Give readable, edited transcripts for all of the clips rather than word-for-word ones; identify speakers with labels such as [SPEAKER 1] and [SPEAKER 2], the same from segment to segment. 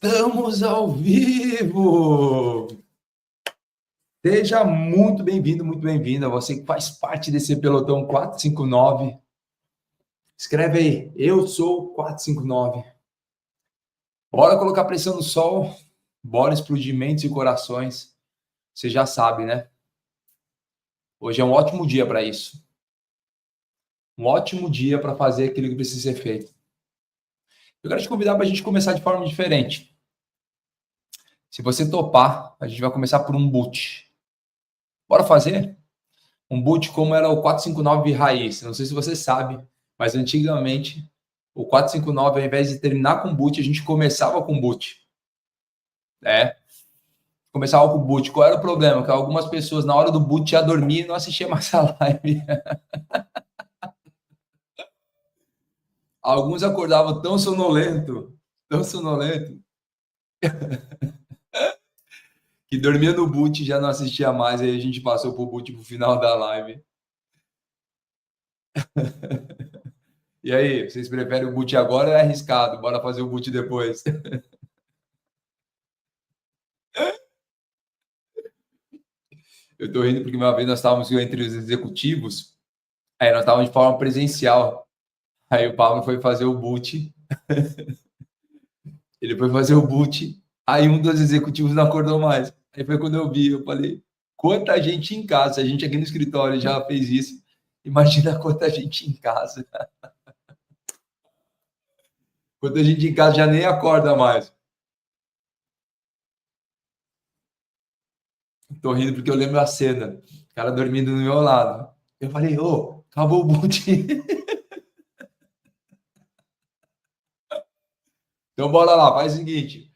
[SPEAKER 1] Estamos ao vivo! Seja muito bem-vindo, muito bem-vinda. Você que faz parte desse pelotão 459. Escreve aí, eu sou 459. Bora colocar pressão no sol, bora explodir mentes e corações. Você já sabe, né? Hoje é um ótimo dia para isso. Um ótimo dia para fazer aquilo que precisa ser feito. Eu quero te convidar para a gente começar de forma diferente. Se você topar, a gente vai começar por um boot. Bora fazer? Um boot como era o 459 raiz. Não sei se você sabe, mas antigamente o 459, ao invés de terminar com boot, a gente começava com boot. Começava com boot. Qual era o problema? Que algumas pessoas, na hora do boot, já dormiam e não assistiam mais a live. Alguns acordavam tão sonolento, que dormia no boot e já não assistia mais. Aí a gente passou pro boot pro final da live. E aí, vocês preferem o boot agora ou é arriscado? Bora fazer o boot depois. Eu tô rindo porque uma vez nós estávamos entre os executivos, aí nós estávamos de forma presencial. Aí o Pablo foi fazer o boot. Ele foi fazer o boot. Aí um dos executivos não acordou mais. Aí foi quando eu vi, eu falei, quanta gente em casa, a gente aqui no escritório já fez isso. Imagina quanta gente em casa. Quanta gente em casa já nem acorda mais. Tô rindo porque eu lembro a cena. O cara dormindo do meu lado. Eu falei, ô, acabou o boot. Então bora lá, faz o seguinte.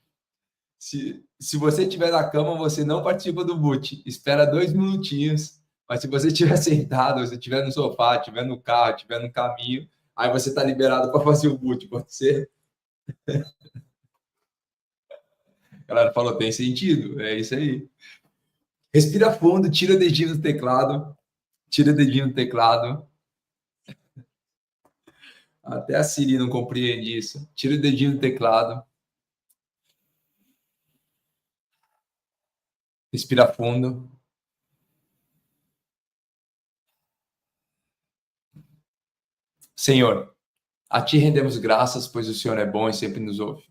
[SPEAKER 1] Se você estiver na cama, você não participa do boot. Espera 2 minutinhos. Mas se você estiver sentado, se estiver no sofá, estiver no carro, estiver no caminho, aí você está liberado para fazer o boot, pode ser? A galera falou, tem sentido, é isso aí. Respira fundo, tira o dedinho do teclado. Tira o dedinho do teclado. Até a Siri não compreende isso. Tira o dedinho do teclado. Respira fundo. Senhor, a ti rendemos graças, pois o Senhor é bom e sempre nos ouve.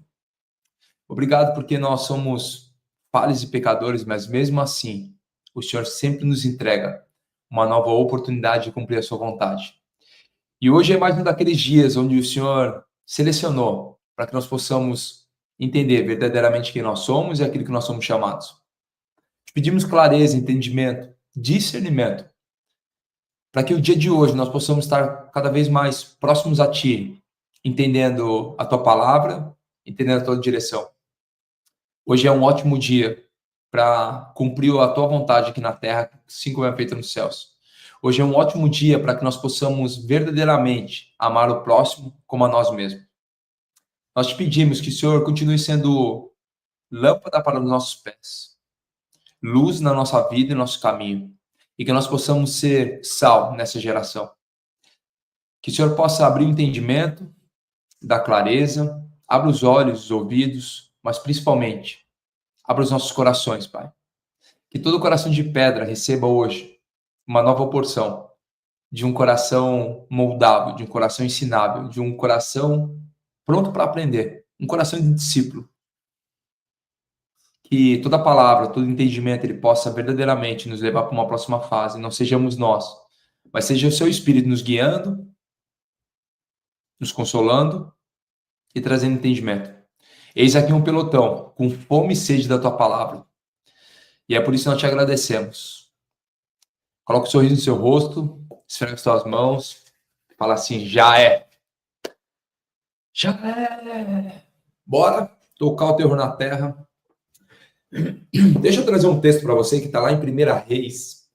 [SPEAKER 1] Obrigado porque nós somos falhos e pecadores, mas mesmo assim, o Senhor sempre nos entrega uma nova oportunidade de cumprir a sua vontade. E hoje é mais um daqueles dias onde o Senhor selecionou para que nós possamos entender verdadeiramente quem nós somos e aquilo que nós somos chamados. Pedimos clareza, entendimento, discernimento, para que o dia de hoje nós possamos estar cada vez mais próximos a Ti, entendendo a Tua palavra, entendendo a Tua direção. Hoje é um ótimo dia para cumprir a Tua vontade aqui na terra, assim como é feita nos céus. Hoje é um ótimo dia para que nós possamos verdadeiramente amar o próximo como a nós mesmos. Nós te pedimos que o Senhor continue sendo lâmpada para os nossos pés, luz na nossa vida e nosso caminho, e que nós possamos ser sal nessa geração. Que o Senhor possa abrir o entendimento, dar clareza, abra os olhos, os ouvidos, mas principalmente, abra os nossos corações, Pai. Que todo coração de pedra receba hoje uma nova porção de um coração moldável, de um coração ensinável, de um coração pronto para aprender, um coração de discípulo. Que toda palavra, todo entendimento, ele possa verdadeiramente nos levar para uma próxima fase. Não sejamos nós, mas seja o seu Espírito nos guiando, nos consolando e trazendo entendimento. Eis aqui um pelotão com fome e sede da tua palavra. E é por isso que nós te agradecemos. Coloca um sorriso no seu rosto, esfrega as tuas mãos, fala assim, já é. Já é. Bora tocar o terror na terra. Deixa eu trazer um texto para você que está lá em 1 Reis.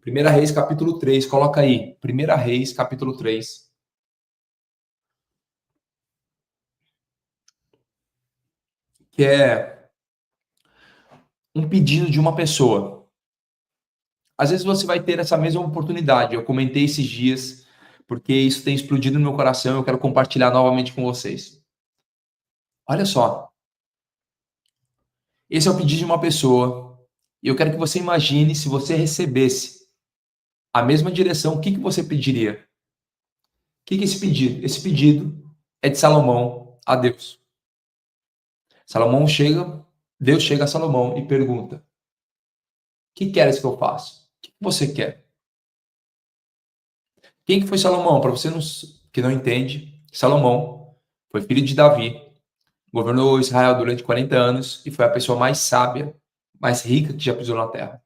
[SPEAKER 1] 1 Reis, capítulo 3. Coloca aí. 1 Reis, capítulo 3. Que é um pedido de uma pessoa. Às vezes você vai ter essa mesma oportunidade. Eu comentei esses dias, porque isso tem explodido no meu coração e eu quero compartilhar novamente com vocês. Olha só. Esse é o pedido de uma pessoa. E eu quero que você imagine se você recebesse a mesma direção, o que você pediria? O que é esse pedido? Esse pedido é de Salomão a Deus. Deus chega a Salomão e pergunta: o que queres que eu faça? O que você quer? Quem que foi Salomão? Para você que não entende, Salomão foi filho de Davi, governou Israel durante 40 anos e foi a pessoa mais sábia, mais rica que já pisou na terra.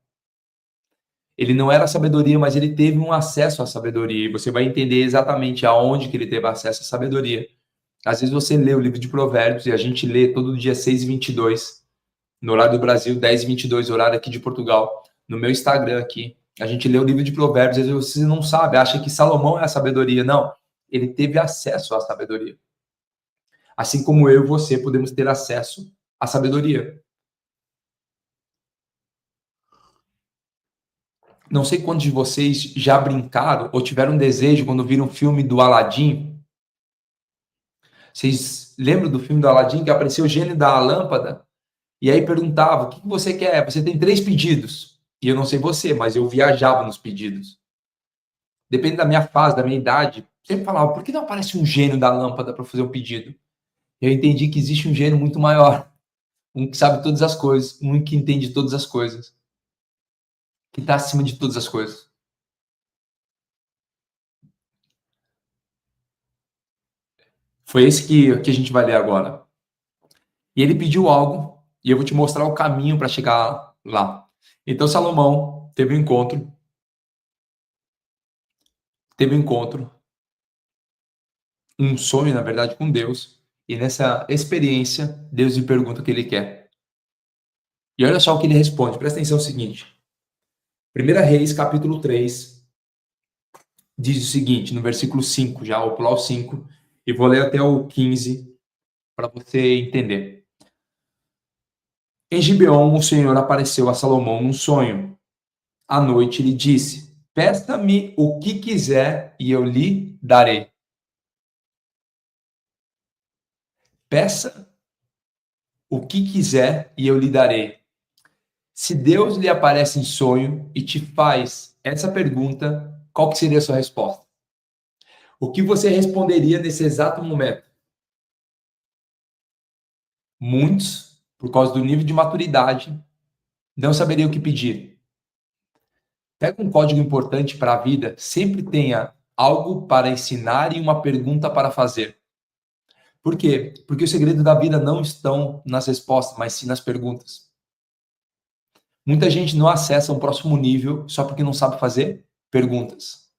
[SPEAKER 1] Ele não era sabedoria, mas ele teve um acesso à sabedoria. E você vai entender exatamente aonde que ele teve acesso à sabedoria. Às vezes você lê o livro de Provérbios e a gente lê todo dia 6h22, no horário do Brasil, 10h22, horário aqui de Portugal, no meu Instagram aqui. A gente lê o livro de Provérbios, às vezes você não sabe, acha que Salomão é a sabedoria. Não, ele teve acesso à sabedoria. Assim como eu e você podemos ter acesso à sabedoria. Não sei quantos de vocês já brincaram ou tiveram um desejo quando viram o filme do Aladim. Vocês lembram do filme do Aladim que apareceu o gênio da lâmpada? E aí perguntava: o que você quer? Você tem 3 pedidos. E eu não sei você, mas eu viajava nos pedidos. Depende da minha fase, da minha idade. Sempre falava: por que não aparece um gênio da lâmpada para fazer um pedido? Eu entendi que existe um gênio muito maior. Um que sabe todas as coisas. Um que entende todas as coisas. Que está acima de todas as coisas. Foi esse que a gente vai ler agora. E ele pediu algo, e eu vou te mostrar o caminho para chegar lá. Então Salomão teve um encontro, um sonho, na verdade, com Deus, e nessa experiência, Deus lhe pergunta o que ele quer. E olha só o que ele responde, presta atenção no seguinte. 1 Reis, capítulo 3, diz o seguinte, no versículo 5, já vou pular o 5, e vou ler até o 15, para você entender. Em Gibeon, o Senhor apareceu a Salomão num sonho. À noite lhe disse: peça-me o que quiser e eu lhe darei. Peça o que quiser e eu lhe darei. Se Deus lhe aparece em sonho e te faz essa pergunta, qual que seria a sua resposta? O que você responderia nesse exato momento? Muitos, por causa do nível de maturidade, não saberiam o que pedir. Pega um código importante para a vida, sempre tenha algo para ensinar e uma pergunta para fazer. Por quê? Porque o segredo da vida não estão nas respostas, mas sim nas perguntas. Muita gente não acessa um próximo nível só porque não sabe fazer perguntas.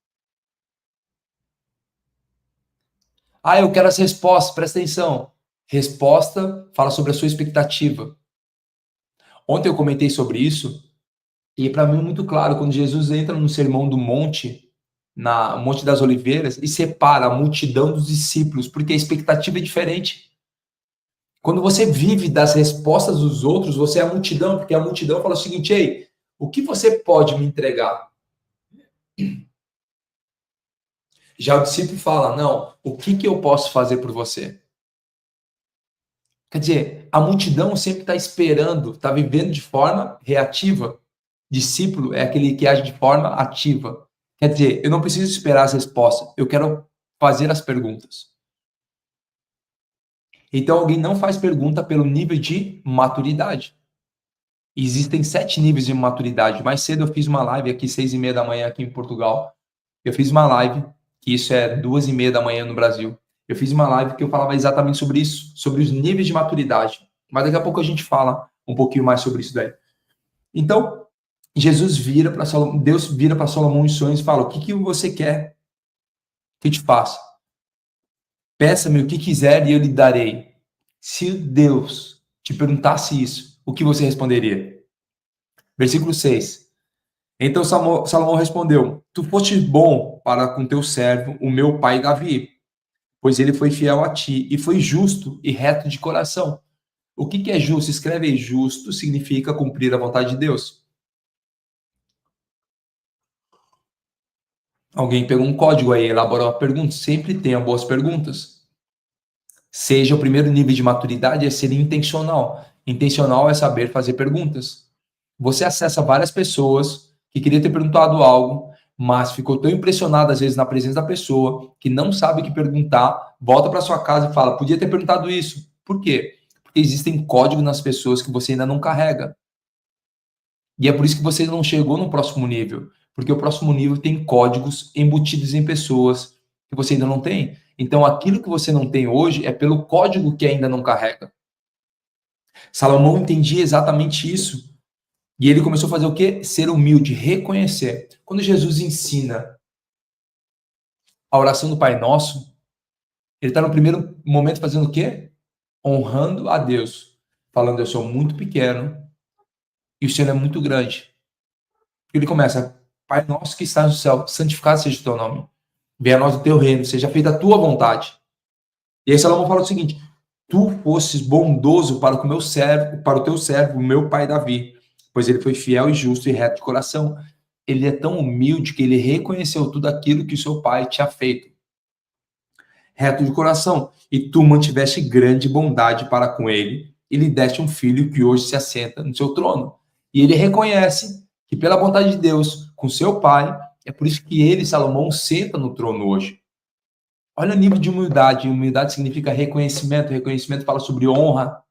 [SPEAKER 1] Ah, eu quero as respostas, presta atenção. Resposta fala sobre a sua expectativa. Ontem eu comentei sobre isso e para mim é muito claro quando Jesus entra no Sermão do Monte, na Monte das Oliveiras, e separa a multidão dos discípulos, porque a expectativa é diferente. Quando você vive das respostas dos outros, você é a multidão, porque a multidão fala o seguinte: ei, o que você pode me entregar? Já o discípulo fala: não, o que eu posso fazer por você? Quer dizer, a multidão sempre está esperando, está vivendo de forma reativa. Discípulo é aquele que age de forma ativa. Quer dizer, eu não preciso esperar as respostas, eu quero fazer as perguntas. Então, alguém não faz pergunta pelo nível de maturidade. Existem 7 níveis de maturidade. Mais cedo eu fiz uma live aqui, 6h30 da manhã aqui em Portugal. Eu fiz uma live, que isso é 2h30 da manhã no Brasil. Eu fiz uma live que eu falava exatamente sobre isso, sobre os níveis de maturidade. Mas daqui a pouco a gente fala um pouquinho mais sobre isso daí. Então, Deus vira para Salomão em sonhos e fala: o que você quer que eu te faça? Peça-me o que quiser e eu lhe darei. Se Deus te perguntasse isso, o que você responderia? Versículo 6. Então Salomão respondeu: tu foste bom para com teu servo, o meu pai Davi, pois ele foi fiel a ti e foi justo e reto de coração. O que é justo? Escreve aí: justo significa cumprir a vontade de Deus. Alguém pegou um código aí, elaborou uma pergunta. Sempre tenha boas perguntas. Seja o primeiro nível de maturidade é ser intencional. Intencional é saber fazer perguntas. Você acessa várias pessoas que queriam ter perguntado algo, mas ficou tão impressionado às vezes na presença da pessoa que não sabe o que perguntar, volta para sua casa e fala: podia ter perguntado isso. Por quê? Porque existem códigos nas pessoas que você ainda não carrega. E é por isso que você não chegou no próximo nível, porque o próximo nível tem códigos embutidos em pessoas que você ainda não tem. Então, aquilo que você não tem hoje é pelo código que ainda não carrega. Salomão entendia exatamente isso. E ele começou a fazer o quê? Ser humilde, reconhecer. Quando Jesus ensina a oração do Pai Nosso, ele está no primeiro momento fazendo o quê? Honrando a Deus. Falando: eu sou muito pequeno e o Senhor é muito grande. Ele começa: Pai Nosso que está no céu, santificado seja o teu nome. Venha a nós o teu reino, seja feita a tua vontade. E aí Salomão fala o seguinte: tu fosses bondoso para o meu servo, para o teu servo, o meu pai Davi, pois ele foi fiel e justo e reto de coração. Ele é tão humilde que ele reconheceu tudo aquilo que o seu pai tinha feito. Reto de coração. E tu mantiveste grande bondade para com ele, e lhe deste um filho que hoje se assenta no seu trono. E ele reconhece que pela vontade de Deus, com seu pai, é por isso que ele, Salomão, senta no trono hoje. Olha o nível de humildade. Humildade significa reconhecimento. Reconhecimento fala sobre honra.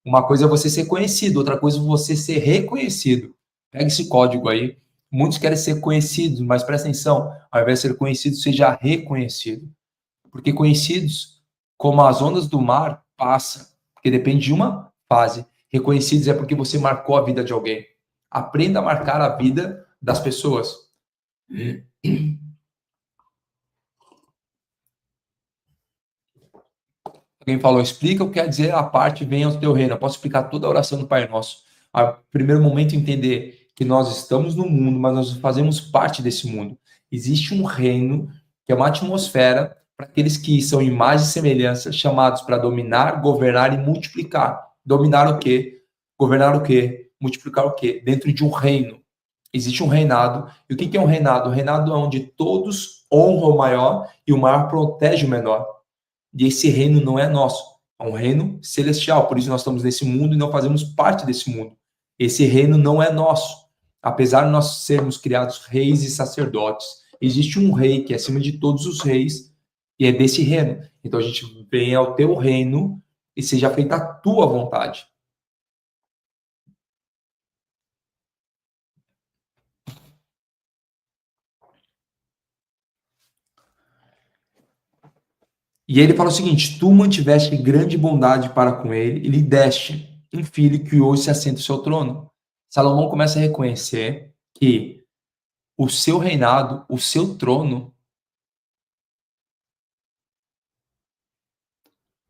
[SPEAKER 1] Uma coisa é você ser conhecido, outra coisa é você ser reconhecido. Pega esse código aí. Muitos querem ser conhecidos, mas presta atenção. Ao invés de ser conhecido, seja reconhecido. Porque conhecidos, como as ondas do mar, passa. Porque depende de uma fase. Reconhecidos é porque você marcou a vida de alguém. Aprenda a marcar a vida das pessoas. Alguém falou: explica o que quer dizer a parte venha ao teu reino. Eu posso explicar toda a oração do Pai Nosso. A primeiro momento, entender que nós estamos no mundo, mas nós fazemos parte desse mundo. Existe um reino, que é uma atmosfera para aqueles que são imagem e semelhança, chamados para dominar, governar e multiplicar. Dominar o quê? Governar o quê? Multiplicar o quê? Dentro de um reino. Existe um reinado. E o que é um reinado? O reinado é onde todos honram o maior e o maior protege o menor. E esse reino não é nosso, é um reino celestial. Por isso nós estamos nesse mundo e não fazemos parte desse mundo. Esse reino não é nosso. Apesar de nós sermos criados reis e sacerdotes, existe um rei que é acima de todos os reis e é desse reino. Então a gente vem ao teu reino e seja feita a tua vontade. E ele fala o seguinte: tu mantiveste grande bondade para com ele e lhe deste um filho que hoje se assenta no seu trono. Salomão começa a reconhecer que o seu reinado, o seu trono,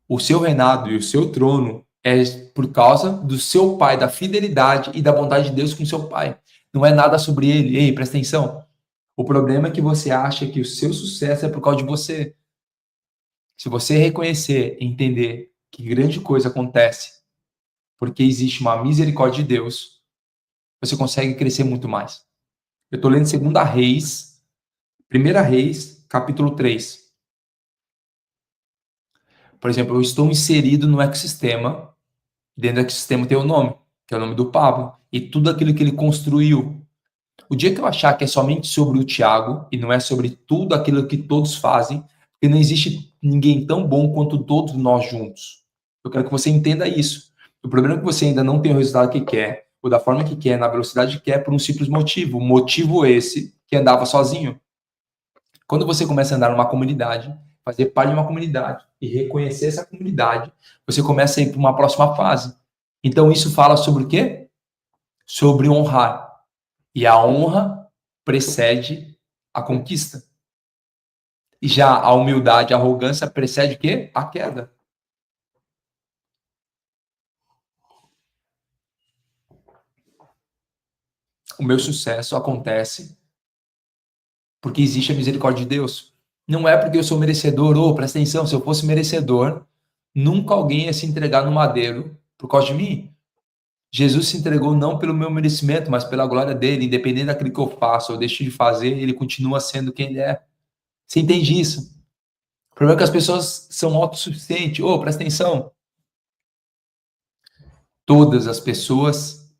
[SPEAKER 1] o seu reinado e o seu trono é por causa do seu pai, da fidelidade e da bondade de Deus com seu pai. Não é nada sobre ele. Ei, presta atenção. O problema é que você acha que o seu sucesso é por causa de você. Se você reconhecer e entender que grande coisa acontece porque existe uma misericórdia de Deus, você consegue crescer muito mais. Eu estou lendo 2 Reis, 1 Reis, capítulo 3. Por exemplo, eu estou inserido no ecossistema, dentro do ecossistema tem o nome, que é o nome do Pablo, e tudo aquilo que ele construiu. O dia que eu achar que é somente sobre o Tiago, e não é sobre tudo aquilo que todos fazem, porque não existe ninguém tão bom quanto todos nós juntos. Eu quero que você entenda isso. O problema é que você ainda não tem o resultado que quer, ou da forma que quer, na velocidade que quer, por um simples motivo. O motivo esse que andava sozinho. Quando você começa a andar numa comunidade, fazer parte de uma comunidade e reconhecer essa comunidade, você começa a ir para uma próxima fase. Então, isso fala sobre o quê? Sobre honrar. E a honra precede a conquista. E já a humildade, a arrogância precede o quê? A queda. O meu sucesso acontece porque existe a misericórdia de Deus. Não é porque eu sou merecedor, ou presta atenção, se eu fosse merecedor, nunca alguém ia se entregar no madeiro por causa de mim. Jesus se entregou não pelo meu merecimento, mas pela glória dele. Independente daquilo que eu faço ou deixo de fazer, ele continua sendo quem ele é. Você entende isso? O problema é que as pessoas são autossuficientes. Presta atenção. Todas as pessoas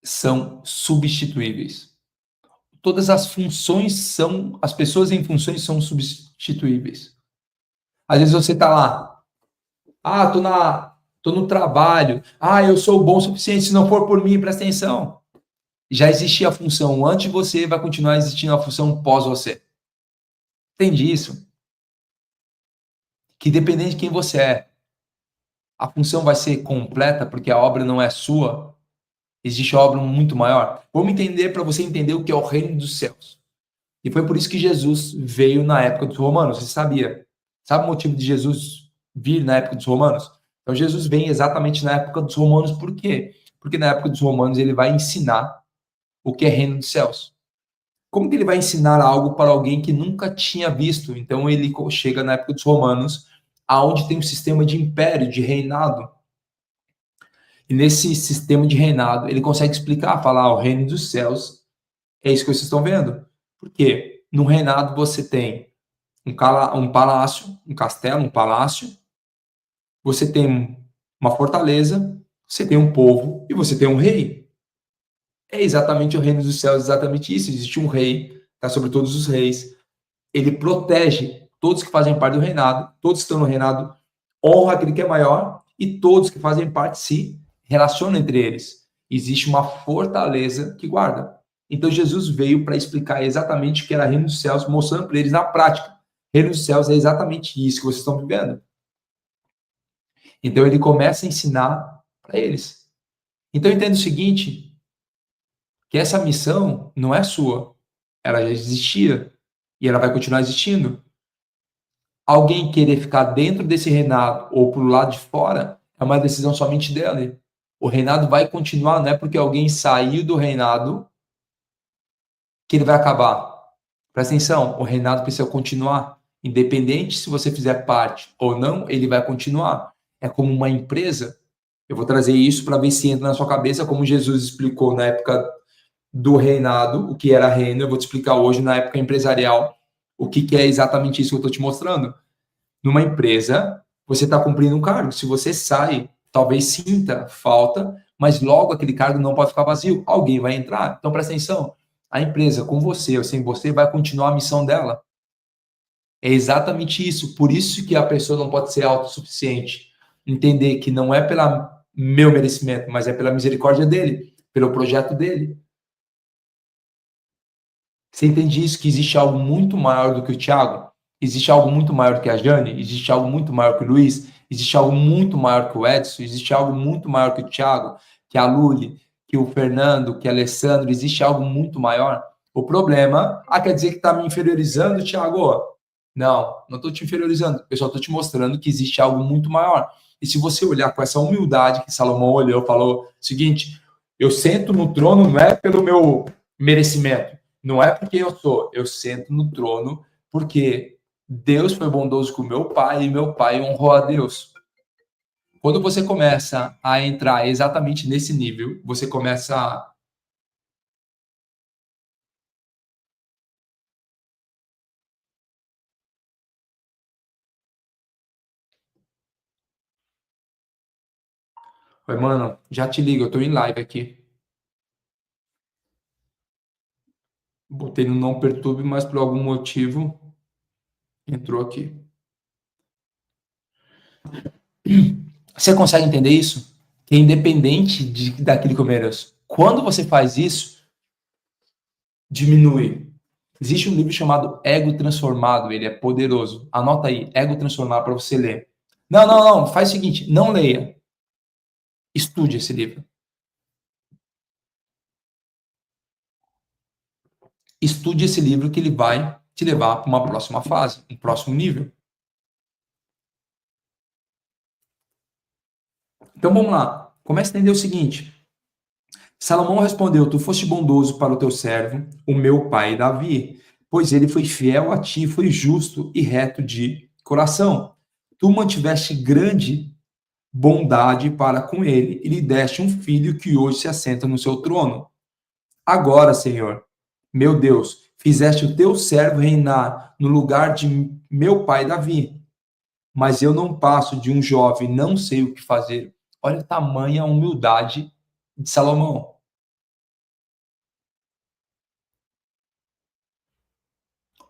[SPEAKER 1] são substituíveis. Todas as pessoas em funções são substituíveis. Às vezes você tá lá, tô no trabalho, eu sou bom o suficiente, se não for por mim, presta atenção. Já existia a função antes de você, vai continuar existindo a função pós você. Entende isso? Que dependendo de quem você é, a função vai ser completa porque a obra não é sua. Existe obra muito maior. Vamos entender para você entender o que é o reino dos céus. E foi por isso que Jesus veio na época dos romanos. Você sabia? Sabe o motivo de Jesus vir na época dos romanos? Então Jesus vem exatamente na época dos romanos. Por quê? Porque na época dos romanos ele vai ensinar o que é reino dos céus. Como que ele vai ensinar algo para alguém que nunca tinha visto? Então ele chega na época dos romanos, aonde tem um sistema de império, de reinado. E nesse sistema de reinado, ele consegue explicar, falar, o reino dos céus é isso que vocês estão vendo. Por quê? No reinado você tem um palácio, um castelo, um palácio, você tem uma fortaleza, você tem um povo e você tem um rei. É exatamente o reino dos céus, exatamente isso. Existe um rei, está sobre todos os reis. Ele protege todos que fazem parte do reinado, todos que estão no reinado, honra aquele que é maior e todos que fazem parte se relacionam entre eles. Existe uma fortaleza que guarda. Então Jesus veio para explicar exatamente o que era reino dos céus, mostrando para eles na prática. Reino dos céus é exatamente isso que vocês estão vivendo. Então ele começa a ensinar para eles. Então entenda o seguinte, que essa missão não é sua. Ela já existia e ela vai continuar existindo. Alguém querer ficar dentro desse reinado ou pro lado de fora é uma decisão somente dele. O reinado vai continuar, não é porque alguém saiu do reinado que ele vai acabar. Presta atenção, o reinado precisa continuar. Independente se você fizer parte ou não, ele vai continuar. É como uma empresa. Eu vou trazer isso para ver se entra na sua cabeça, como Jesus explicou na época do reinado, o que era reino. Eu vou te explicar hoje, na época empresarial, o que é exatamente isso que eu estou te mostrando. Numa empresa, você está cumprindo um cargo. Se você sai, talvez sinta falta, mas logo aquele cargo não pode ficar vazio. Alguém vai entrar. Então, presta atenção. A empresa, com você ou sem você, vai continuar a missão dela. É exatamente isso. Por isso que a pessoa não pode ser autossuficiente. Entender que não é pelo meu merecimento, mas é pela misericórdia dele, pelo projeto dele. Você entende isso? Que existe algo muito maior do que o Thiago? Existe algo muito maior do que a Jane? Existe algo muito maior que o Luiz? Existe algo muito maior que o Edson? Existe algo muito maior que o Thiago? Que a Luli? Que o Fernando? Que o Alessandro? Existe algo muito maior? O problema, quer dizer que está me inferiorizando, Thiago? Não, não estou te inferiorizando. Eu só estou te mostrando que existe algo muito maior. E se você olhar com essa humildade que Salomão olhou, falou o seguinte, eu sento no trono não é pelo meu merecimento, não é porque eu sento no trono porque Deus foi bondoso com meu pai e meu pai honrou a Deus. Quando você começa a entrar exatamente nesse nível, você começa a... Oi, mano, já te ligo, eu tô em live aqui. Botei no não perturbe, mas por algum motivo entrou aqui. Você consegue entender isso? Que é independente daquilo que eu mereço. Quando você faz isso, diminui. Existe um livro chamado Ego Transformado, ele é poderoso. Anota aí, Ego Transformado, para você ler. Não, faz o seguinte, não leia. Estude esse livro. Estude esse livro que ele vai te levar para uma próxima fase, um próximo nível. Então vamos lá. Comece a entender o seguinte. Salomão respondeu: Tu foste bondoso para o teu servo, o meu pai Davi, pois ele foi fiel a ti, foi justo e reto de coração. Tu mantiveste grande bondade para com ele e lhe deste um filho que hoje se assenta no seu trono. Agora, Senhor, meu Deus, fizeste o teu servo reinar no lugar de meu pai Davi. Mas eu não passo de um jovem, não sei o que fazer. Olha a tamanha humildade de Salomão.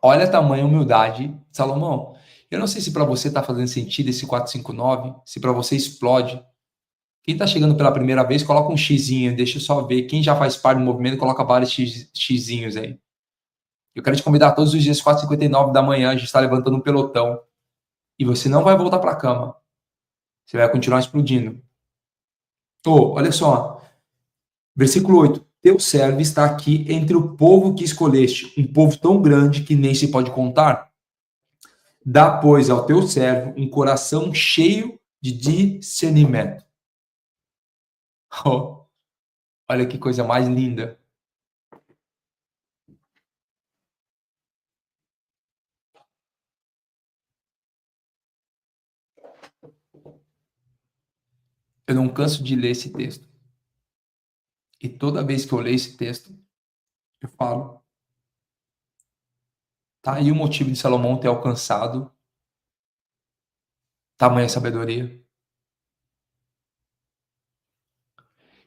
[SPEAKER 1] Olha a tamanha humildade de Salomão. Eu não sei se para você está fazendo sentido esse 459, se para você explode. Quem está chegando pela primeira vez, coloca um xizinho, deixa eu só ver. Quem já faz parte do movimento, coloca vários xizinhos aí. Eu quero te convidar todos os dias, 4h59 da manhã, a gente está levantando um pelotão. E você não vai voltar para a cama. Você vai continuar explodindo. Olha só. Versículo 8. Teu servo está aqui entre o povo que escolheste, um povo tão grande que nem se pode contar. Dá, pois, ao teu servo um coração cheio de discernimento. Oh, olha que coisa mais linda. Eu não canso de ler esse texto. E toda vez que eu leio esse texto, eu falo, tá aí o motivo de Salomão ter alcançado tamanha sabedoria.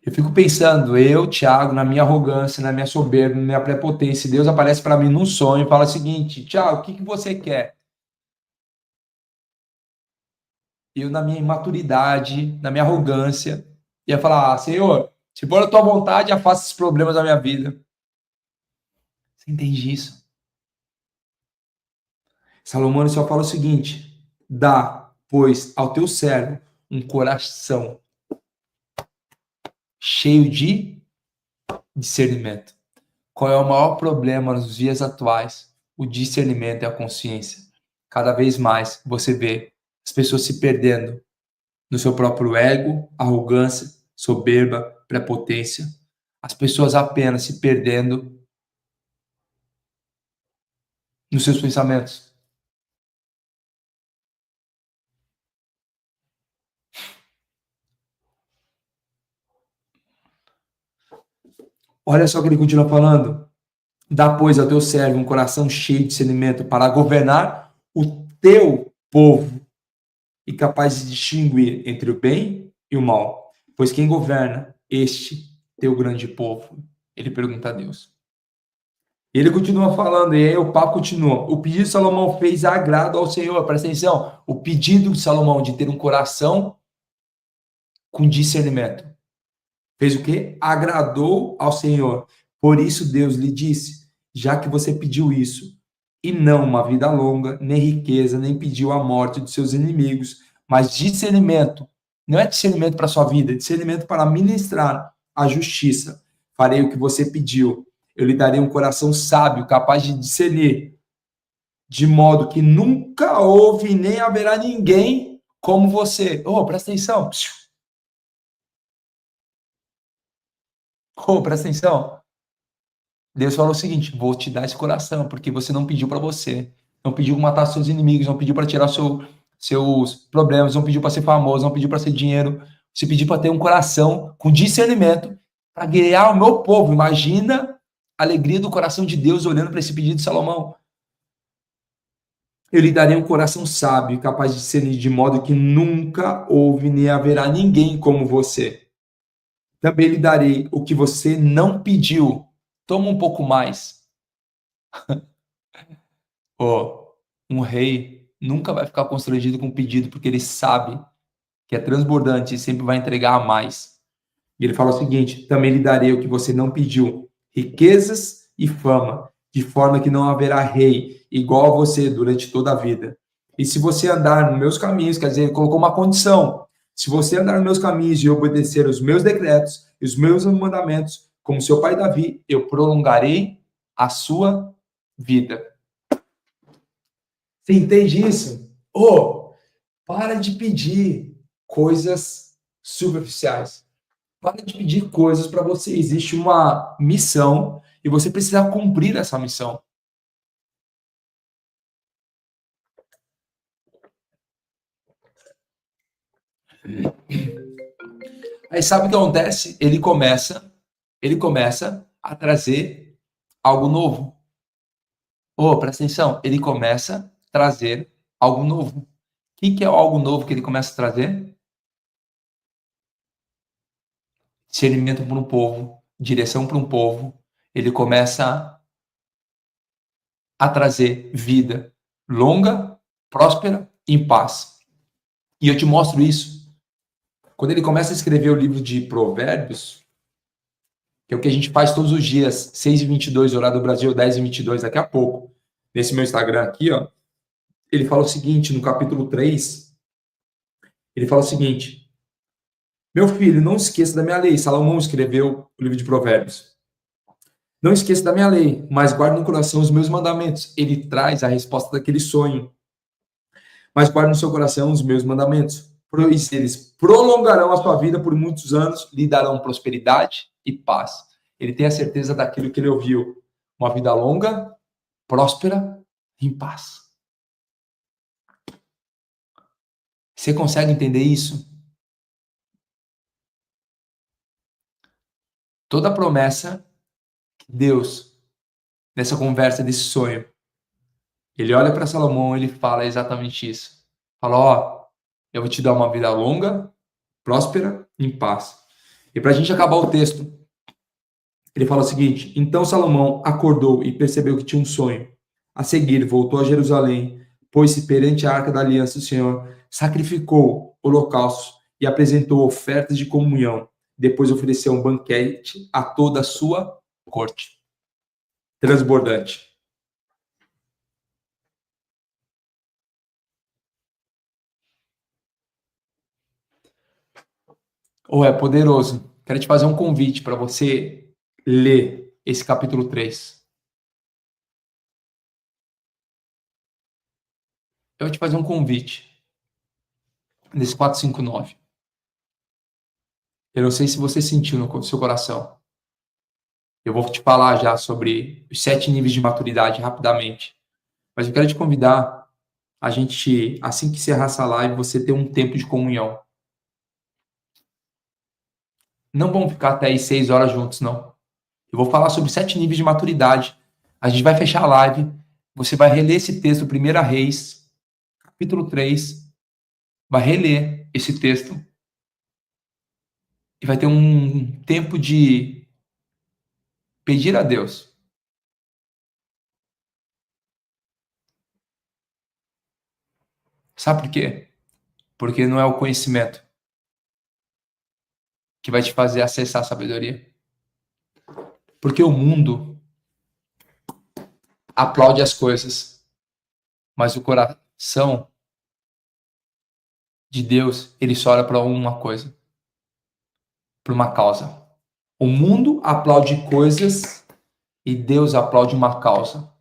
[SPEAKER 1] Eu fico pensando, eu, Thiago, na minha arrogância, na minha soberba, na minha prepotência, Deus aparece para mim num sonho e fala o seguinte: Thiago, o que você quer? Eu, na minha imaturidade, na minha arrogância, ia falar: Senhor, se for a tua vontade, afasta esses problemas da minha vida. Você entende isso? Salomão só fala o seguinte: dá, pois, ao teu servo um coração cheio de discernimento. Qual é o maior problema nos dias atuais? O discernimento e a consciência. Cada vez mais você vê as pessoas se perdendo no seu próprio ego, arrogância, soberba, prepotência. As pessoas apenas se perdendo nos seus pensamentos. Olha só o que ele continua falando. Dá, pois, ao teu servo um coração cheio de discernimento para governar o teu povo e capaz de distinguir entre o bem e o mal. Pois quem governa este teu grande povo? Ele pergunta a Deus. Ele continua falando, e aí o papo continua. O pedido de Salomão fez agrado ao Senhor. Presta atenção. O pedido de Salomão de ter um coração com discernimento. Fez o quê? Agradou ao Senhor. Por isso Deus lhe disse, já que você pediu isso, e não uma vida longa, nem riqueza, nem pediu a morte dos seus inimigos, mas discernimento. Não é discernimento para a sua vida, é discernimento para ministrar a justiça. Farei o que você pediu. Eu lhe darei um coração sábio, capaz de discernir, de modo que nunca houve nem haverá ninguém como você. Presta atenção. Presta atenção. Deus falou o seguinte: vou te dar esse coração, porque você não pediu para você, não pediu para matar seus inimigos, não pediu para tirar seus problemas, não pediu para ser famoso, não pediu para ser dinheiro, você pediu para ter um coração com discernimento para guiar o meu povo. Imagina a alegria do coração de Deus olhando para esse pedido de Salomão. Eu lhe darei um coração sábio, capaz de discernir de modo que nunca houve nem haverá ninguém como você. Também lhe darei o que você não pediu. Toma um pouco mais. Um rei nunca vai ficar constrangido com o pedido, porque ele sabe que é transbordante e sempre vai entregar mais. E ele fala o seguinte: também lhe darei o que você não pediu, riquezas e fama, de forma que não haverá rei igual a você durante toda a vida. E se você andar nos meus caminhos, quer dizer, ele colocou uma condição: se você andar nos meus caminhos e obedecer os meus decretos e os meus mandamentos, como seu pai Davi, eu prolongarei a sua vida. Você entende isso? Para de pedir coisas superficiais. Para de pedir coisas para você. Existe uma missão e você precisa cumprir essa missão. Aí sabe o que acontece? Ele começa a trazer algo novo. Presta atenção, ele começa a trazer algo novo. O que é algo novo que ele começa a trazer? discernimento para um povo, direção para um povo, ele começa a trazer vida longa, próspera e em paz. E eu te mostro isso. Quando ele começa a escrever o livro de Provérbios, que é o que a gente faz todos os dias, 6h22, horário do Brasil, 10h22, daqui a pouco, nesse meu Instagram aqui, ó, ele fala o seguinte, no capítulo 3, ele fala o seguinte: meu filho, não esqueça da minha lei. Salomão escreveu o livro de Provérbios. Não esqueça da minha lei, mas guarde no coração os meus mandamentos. Ele traz a resposta daquele sonho. Mas guarde no seu coração os meus mandamentos, pois eles prolongarão a sua vida por muitos anos, lhe darão prosperidade e paz. Ele tem a certeza daquilo que ele ouviu. Uma vida longa, próspera e em paz. Você consegue entender isso? Toda a promessa que Deus, nessa conversa, desse sonho, ele olha para Salomão e ele fala exatamente isso. Fala, ó, eu vou te dar uma vida longa, próspera e em paz. E para a gente acabar o texto, ele fala o seguinte: então Salomão acordou e percebeu que tinha um sonho. A seguir, voltou a Jerusalém, pôs-se perante a arca da aliança do Senhor, sacrificou holocaustos e apresentou ofertas de comunhão. Depois ofereceu um banquete a toda a sua corte. Transbordante. Ou é poderoso. Quero te fazer um convite para você ler esse capítulo 3. Eu vou te fazer um convite nesse 459. Eu não sei se você sentiu no seu coração. Eu vou te falar já sobre os 7 níveis de maturidade rapidamente. Mas eu quero te convidar a gente, assim que encerrar essa live, você ter um tempo de comunhão. Não vamos ficar até aí 6 horas juntos, não. Eu vou falar sobre 7 níveis de maturidade. A gente vai fechar a live. Você vai reler esse texto, 1 Reis, capítulo 3. Vai reler esse texto. E vai ter um tempo de pedir a Deus. Sabe por quê? Porque não é o conhecimento que vai te fazer acessar a sabedoria. Porque o mundo aplaude as coisas, mas o coração de Deus, ele só olha para uma coisa, para uma causa. O mundo aplaude coisas e Deus aplaude uma causa.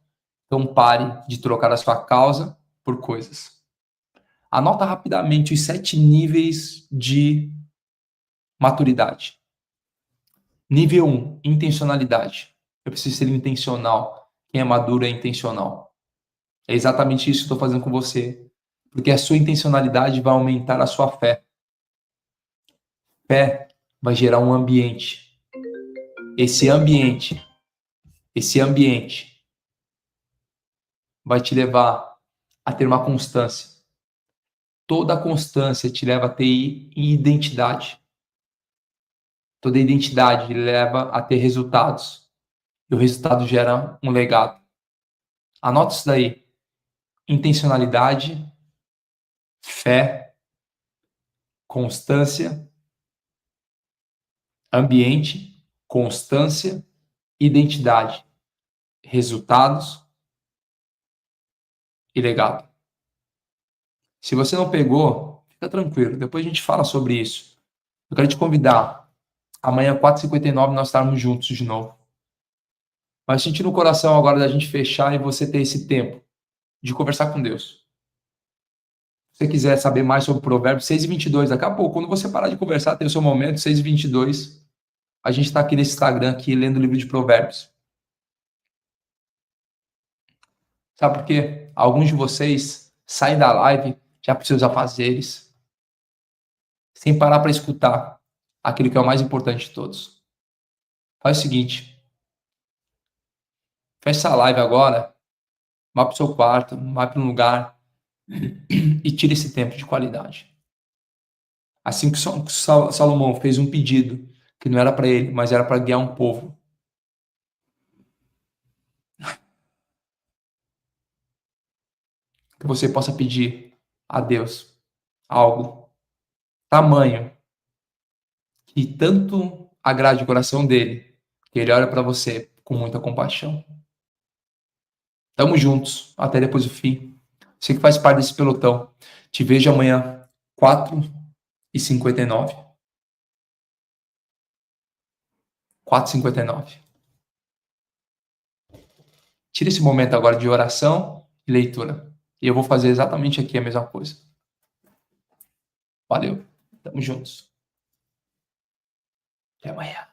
[SPEAKER 1] Então pare de trocar a sua causa por coisas. Anota rapidamente os 7 níveis de maturidade. Nível 1, intencionalidade. Eu preciso ser intencional. Quem é maduro é intencional. É exatamente isso que eu estou fazendo com você. Porque a sua intencionalidade vai aumentar a sua fé. Fé vai gerar um ambiente. Esse ambiente vai te levar a ter uma constância. Toda a constância te leva a ter identidade. Toda identidade leva a ter resultados. E o resultado gera um legado. Anota isso daí. Intencionalidade, fé, constância, ambiente, constância, identidade, resultados e legado. Se você não pegou, fica tranquilo. Depois a gente fala sobre isso. Eu quero te convidar. Amanhã, 4h59, nós estarmos juntos de novo. Mas senti no coração agora da gente fechar e você ter esse tempo de conversar com Deus. Se você quiser saber mais sobre Provérbios 6h22, daqui a pouco, quando você parar de conversar, tem o seu momento, 6h22, a gente está aqui nesse Instagram, aqui, lendo o livro de Provérbios. Sabe por quê? Alguns de vocês saem da live já para os seus afazeres, sem parar para escutar aquilo que é o mais importante de todos. Faz o seguinte, fecha essa live agora, vá para o seu quarto, vá para um lugar e tire esse tempo de qualidade. Assim que Salomão fez um pedido, que não era para ele, mas era para guiar um povo. Que você possa pedir a Deus algo tamanho que tanto agrade o coração dele, que ele olha para você com muita compaixão. Tamo juntos, até depois do fim. Você que faz parte desse pelotão. Te vejo amanhã, 4h59. 4h59. Tira esse momento agora de oração e leitura. E eu vou fazer exatamente aqui a mesma coisa. Valeu. Tamo juntos. Até amanhã.